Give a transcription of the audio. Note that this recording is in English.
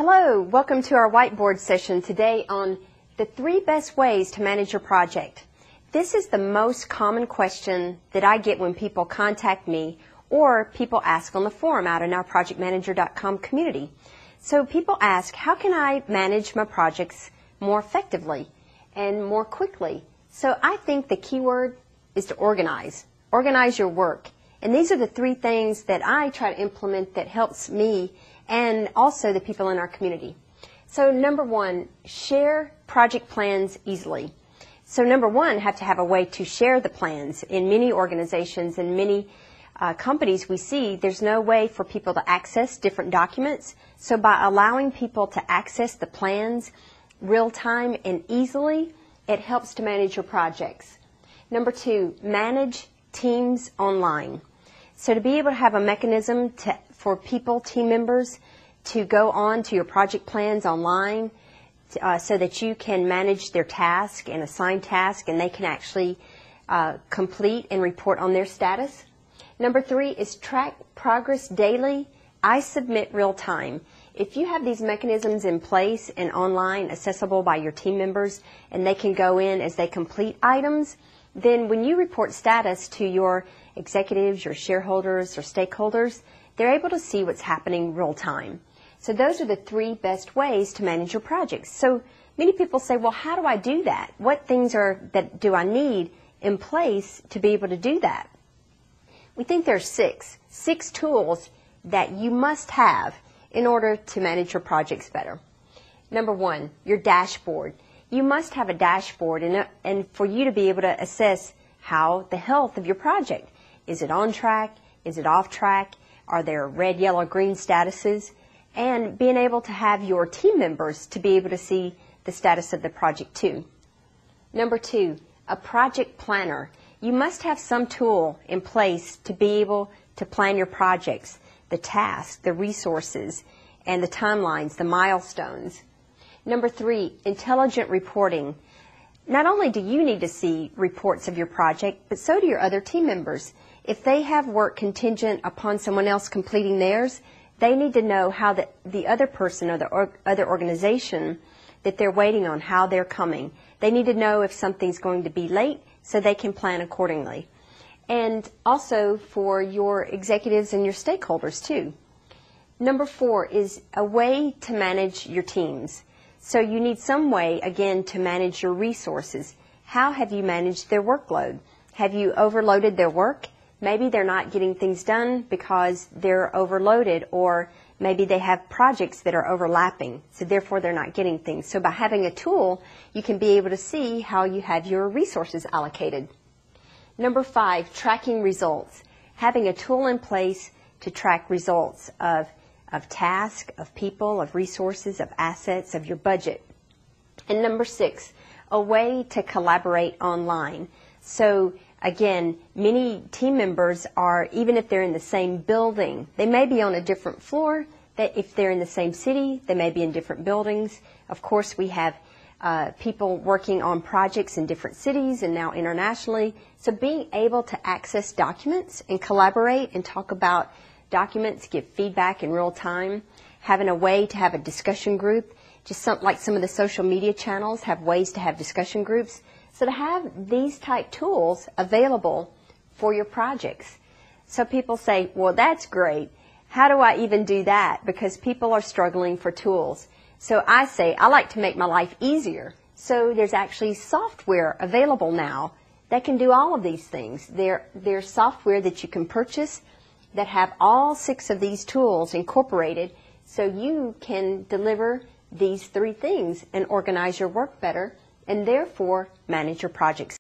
Hello, welcome to our whiteboard session today on the 3 best ways to manage your project. This is the most common question that I get when people contact me or people ask on the forum out in our projectmanager.com community. So people ask, how can I manage my projects more effectively and more quickly? So I think the key word is to organize. Organize your work. And these are the 3 things that I try to implement that helps me and also the people in our community. So number 1, share project plans easily. So number 1, have to have a way to share the plans. In many organizations and many companies we see, there's no way for people to access different documents. So by allowing people to access the plans real time and easily, it helps to manage your projects. Number 2, manage teams online. So to be able to have a mechanism for people, team members, to go on to your project plans online so that you can manage their task and assign tasks and they can actually complete and report on their status. Number 3 is track progress daily. I submit real time. If you have these mechanisms in place and online accessible by your team members and they can go in as they complete items, then when you report status to your executives, your shareholders, or stakeholders, they're able to see what's happening real time. So those are the 3 best ways to manage your projects. So many people say, well, how do I do that? What things do I need in place to be able to do that? We think there are 6 tools that you must have in order to manage your projects better. Number 1, your dashboard. You must have a dashboard and for you to be able to assess how the health of your project. Is it on track? Is it off track? Are there red, yellow, green statuses? And being able to have your team members to be able to see the status of the project too. Number 2, a project planner. You must have some tool in place to be able to plan your projects, the tasks, the resources, and the timelines, the milestones. Number 3, intelligent reporting. Not only do you need to see reports of your project, but so do your other team members. If they have work contingent upon someone else completing theirs, they need to know how the other person or the other organization that they're waiting on, how they're coming. They need to know if something's going to be late so they can plan accordingly. And also for your executives and your stakeholders too. Number 4 is a way to manage your teams. So you need some way, again, to manage your resources. How have you managed their workload? Have you overloaded their work? Maybe they're not getting things done because they're overloaded, or maybe they have projects that are overlapping, so therefore they're not getting things. So by having a tool, you can be able to see how you have your resources allocated. Number 5, tracking results. Having a tool in place to track results of tasks, of people, of resources, of assets, of your budget. And number 6, a way to collaborate online. So again, many team members are, even if they're in the same building, they may be on a different floor. If they're in the same city, they may be in different buildings. Of course, we have people working on projects in different cities and now internationally. So being able to access documents and collaborate and talk about documents, give feedback in real time, having a way to have a discussion group, just like some of the social media channels have ways to have discussion groups. So to have these type tools available for your projects. So people say, well, that's great. How do I even do that? Because people are struggling for tools. So I say, I like to make my life easier. So there's actually software available now that can do all of these things. There's software that you can purchase that have all 6 of these tools incorporated, so you can deliver these 3 things and organize your work better and therefore manage your projects